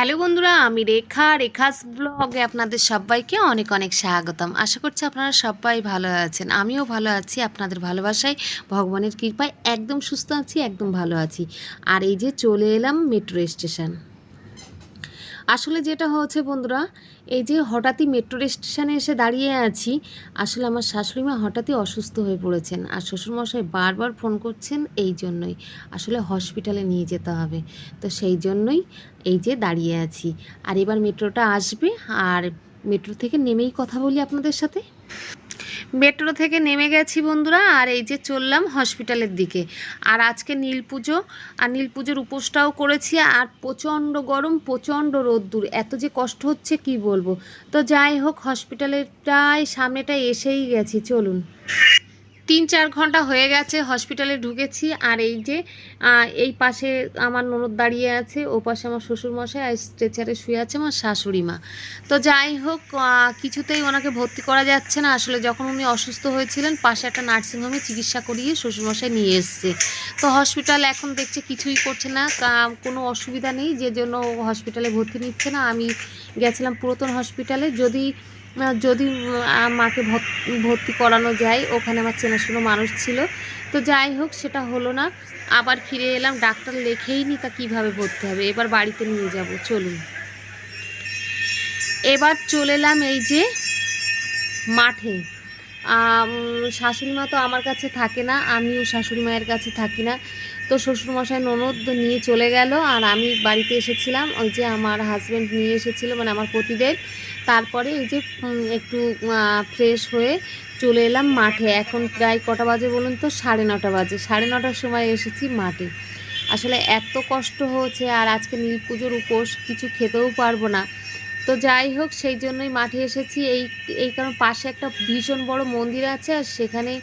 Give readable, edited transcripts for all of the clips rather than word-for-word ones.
Hello বন্ধুরা, আমি রেখাস ব্লগে আপনাদের সবাইকে অনেক অনেক স্বাগতম। আশা করছি আপনারা সবাই ভালো আছেন। আমিও ভালো আছি, আপনাদের ভালোবাসায়, ভগবানের কৃপায় একদম সুস্থ আছি, একদম ভালো আছি। আর এই যে চলে এলাম মেট্রো স্টেশন। আসলে যেটা হচ্ছে বন্ধুরা, এই যে হঠাৎই মেট্রো স্টেশনে এসে দাঁড়িয়ে আছি। আসলে আমার শাশুড়ি মা হঠাৎই অসুস্থ হয়ে পড়েছেন, আর শ্বশুরমশাই বারবার ফোন করছেন এই জন্যই। আসলে হসপিটালে নিয়ে যেতে হবে, তো সেই জন্যই এই যে দাঁড়িয়ে আছি। আর এবার মেট্রোটা আসবে, আর মেট্রো থেকে নেমেই কথা বলি আপনাদের সাথে। মেট্রো থেকে নেমে গেছি বন্ধুরা, আর এই যে চললাম হসপিটালের দিকে। আর আজকে নীল পুজো, আর নীল পুজোর উপোসটাও করেছি। আর প্রচণ্ড গরম, প্রচণ্ড রোদ্দুর, এত যে কষ্ট হচ্ছে কি বলবো। তো যাই হোক, হসপিটালের প্রায় সামনেটায় এসেই গেছি, চলুন। 3-4 ঘন্টা হয়ে গেছে হসপিটালে ঢুকেছি। আর এই যে এই পাশে আমার ননদ দাঁড়িয়ে আছে, ও পাশে আমার শ্বশুরমশাই, আর স্ট্রেচারে শুয়ে আছে আমার শাশুড়ি মা। তো যাই হোক, কিছুতেই ওনাকে ভর্তি করা যাচ্ছে না। আসলে যখন উনি অসুস্থ হয়েছিলেন, পাশে একটা নার্সিংহোমে চিকিৎসা করিয়ে শ্বশুরমশাই নিয়ে এসছে। তো হসপিটাল এখন দেখছে কিছুই করছে না, কোনো অসুবিধা নেই, যে জন্য হসপিটালে ভর্তি নিচ্ছে না। আমি গেছিলাম পুরাতন হসপিটালে, যদি যদি মাকে ভর্তি করানো যায়, ওখানে আমার চেনাশোনা মানুষ ছিল। তো যাই হোক, সেটা হলো না। আবার ফিরে এলাম, ডাক্তার লেখেই নি, তা কীভাবে ভর্তি হবে। এবার বাড়িতে নিয়ে যাব, চলুন। এবার চলে এলাম এই যে মাঠে। শাশুড়ি মা তো আমার কাছে থাকে না, আমিও শাশুড়ি মায়ের কাছে থাকি না। তো শ্বশুরমশাই ননদ নিয়ে চলে গেল, আর আমি বাড়িতে এসেছিলাম। ওই যে আমার হাজব্যান্ড নিয়ে এসেছিলো, মানে আমার পতিদেব। তারপরে এই যে একটু ফ্রেশ হয়ে চলে এলাম মাঠে। এখন প্রায় কটা বাজে বলুন তো? 9:30 বাজে। 9:30টার সময় এসেছি মাঠে। আসলে এত কষ্ট হয়েছে, আর আজকে নীল পুজোর উপোস, কিছু খেতেও পারবো না। তো যাই হোক, সেই জন্যই মাঠে এসেছি। এই কারণ পাশে একটা ভীষণ বড় মন্দির আছে, আর সেখানে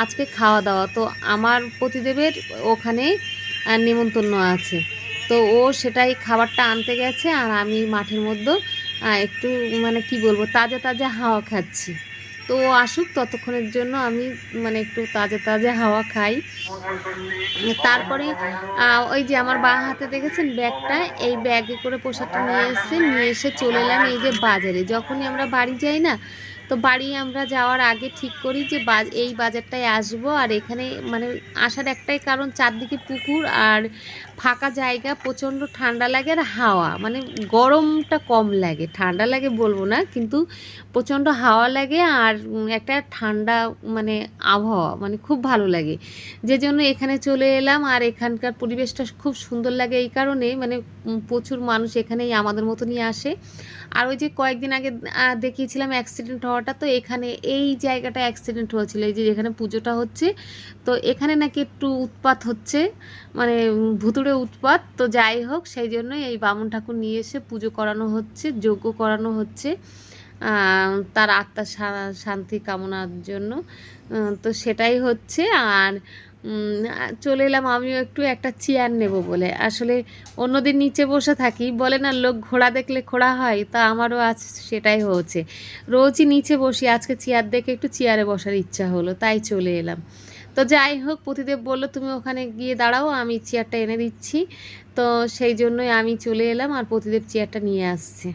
আজকে খাওয়া দাওয়া। তো আমার পতিদেবের ওখানে নেমন্তন্ন আছে। তো ও সেটাই খাবারটা আনতে গেছে, আর আমি মাঠের মধ্যে একটু মানে কি বলবো, তাজা তাজা হাওয়া খাচ্ছি। তো ও আসুক, ততক্ষণের জন্য আমি মানে একটু তাজা তাজা হাওয়া খাই। তারপরে ওই যে আমার বাঁ হাতে দেখেছেন ব্যাগটা, এই ব্যাগে করে প্রসাদটা নিয়ে এসে চলে এলাম এই যে বাজারে। যখনই আমরা বাড়ি যাই না, তো বাড়ি আমরা যাওয়ার আগে ঠিক করি যে এই বাজারটায় আসবো। আর এখানে মানে আসার একটাই কারণ, চারদিকে পুকুর আর ফাঁকা জায়গা, প্রচণ্ড ঠান্ডা লাগে, আর হাওয়া মানে গরমটা কম লাগে, ঠান্ডা লাগে বলবো না, কিন্তু প্রচণ্ড হাওয়া লাগে। আর একটা ঠান্ডা মানে আবহাওয়া, মানে খুব ভালো লাগে, যে জন্য এখানে চলে এলাম। আর এখানকার পরিবেশটা খুব সুন্দর লাগে এই কারণে, মানে প্রচুর মানুষ এখানেই আমাদের মতনই আসে। আর ওই যে কয়েকদিন আগে দেখিয়েছিলাম অ্যাক্সিডেন্ট হওয়াটা, তো এখানে এই জায়গাটা অ্যাক্সিডেন্ট হয়েছিল, এই যে যেখানে পুজোটা হচ্ছে। তো এখানে নাকি একটু উৎপাত হচ্ছে, মানে ভুতুড়ে উৎপাত। তো যাই হোক, সেই জন্যই এই বামুন ঠাকুর নিয়ে এসে পুজো করানো হচ্ছে, যজ্ঞ করানো হচ্ছে তার আত্মার শান্তি কামনার জন্য। তো সেটাই হচ্ছে। আর চলে এলাম আমিও একটু একটা চেয়ার নেব বলে। আসলে অন্যদিন নিচে বসে থাকি, বলে না লোক ঘোড়া দেখলে খোড়া হয়, তা আমারও আজ সেটাই হয়েছে। রোজই নিচে বসি, আজকে চেয়ার দেখে একটু চেয়ারে বসার ইচ্ছা হলো, তাই চলে এলাম। তো যাই হোক, প্রতিদেব বললো তুমি ওখানে গিয়ে দাঁড়াও, আমি চেয়ারটা এনে দিচ্ছি। তো সেই জন্যই আমি চলে এলাম, আর প্রতিদেব চেয়ারটা নিয়ে আসছে।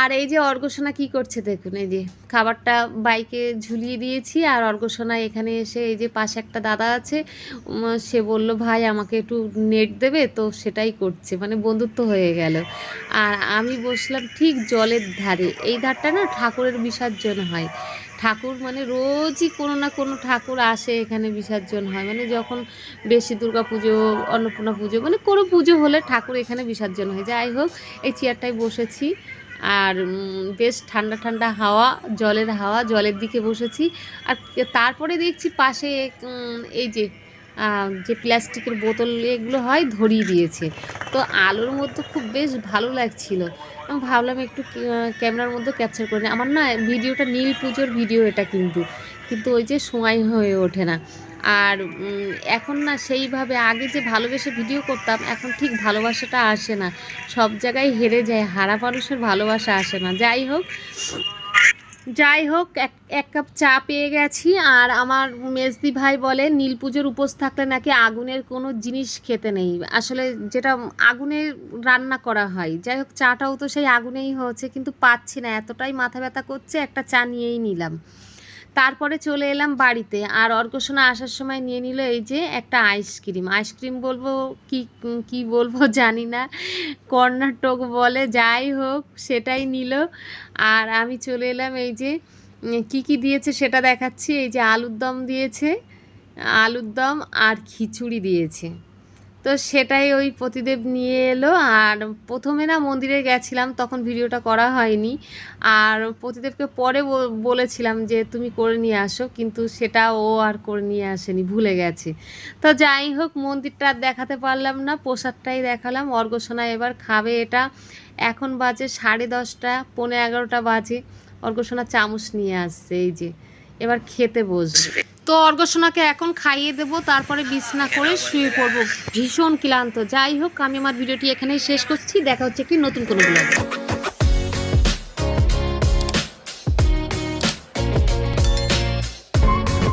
আর এই যে অর্গসোনা কি করছে দেখুন, এই যে খাবারটা বাইকে ঝুলিয়ে দিয়েছি। আর অর্গসোনা এখানে এসে, এই যে পাশে একটা দাদা আছে, সে বলল ভাই আমাকে একটু নেট দেবে, তো সেটাই করছে, মানে বন্ধুত্ব হয়ে গেল। আর আমি বসলাম ঠিক জলের ধারে। এই ধারটা না ঠাকুরের বিসর্জন হয়, ঠাকুর মানে রোজই কোনো না কোনো ঠাকুর আসে এখানে, বিসর্জন হয়, মানে যখন বেশি দুর্গা পুজো, অন্নপূর্ণা পুজো, মানে কোনো পুজো হলে ঠাকুর এখানে বিসর্জন হয়। যাই হোক, এই চেয়ারটায় বসেছি, আর বেশ ঠান্ডা ঠান্ডা হাওয়া, জলের হাওয়া, জলের দিকে বসেছি। আর তারপরে দেখছি পাশে এই যে যে প্লাস্টিকের বোতল এগুলো হয়, ধরিয়ে দিয়েছে। তো আলোর মধ্যে খুব বেশ ভালো লাগছিল। আমি ভাবলাম একটু ক্যামেরার মধ্যে ক্যাপচার করে নিই। আমার না ভিডিওটা নীল পুজোর ভিডিও এটা, কিন্তু ওই যে সময় হয়ে ওঠে না। আর এখন না সেইভাবে আগে যে ভালোবেসে ভিডিও করতাম, এখন ঠিক ভালোবাসাটা আসে না, সব জায়গায় হেরে যায়, হারা মানুষের ভালোবাসা আসে না। যাই হোক, যাই হোক, এক কাপ চা পেয়ে গেছি। আর আমার মেজদি ভাই বলে নীল পুজোর উপোস থাকলে নাকি আগুনের কোনো জিনিস খেতে নেই, আসলে যেটা আগুনে রান্না করা হয়। যাই হোক, চাটাও তো সেই আগুনেই হয়েছে, কিন্তু পাচ্ছি না, এতটাই মাথা ব্যথা করছে, একটা চা নিয়েই নিলাম। তারপরে চলে এলাম বাড়িতে, আর অর্কসোনা আসার সময় নিয়ে নিল এই যে একটা আইসক্রিম বলবো কি কি বলবো জানি না, কর্ণাটক বলে, যাই হোক সেটাই নিল। আর আমি চলে এলাম এই যে কি কি দিয়েছে সেটা দেখাচ্ছি। এই যে আলুর দম দিয়েছে, আলুর দম আর খিচুড়ি দিয়েছে। তো সেটাই ওই প্রতিদেব নিয়ে এলো। আর প্রথমে না মন্দিরে গেছিলাম, তখন ভিডিওটা করা হয়নি। আর প্রতিদেবকে পরে বলেছিলাম যে তুমি করে নিয়ে আসো, কিন্তু সেটা ও আর করে নিয়ে আসেনি, ভুলে গেছে। তো যাই হোক, মন্দিরটা আর দেখাতে পারলাম না, প্রসাদটাই দেখালাম। অর্গসোনা এবার খাবে এটা। এখন বাজে 10:30, 11:45 বাজে। অর্গসোনা চামচ নিয়ে আসছে, এই যে এবার খেতে বসবে। তো অর্গসোনাকে এখন খাইয়ে দেবো, তারপরে বিছনা করে শুয়ে পড়বো, ভীষণ ক্লান্ত। যাই হোক, আমি আমার ভিডিওটি এখানেই শেষ করছি, দেখা হচ্ছে একটি নতুন কোনো ব্লগে।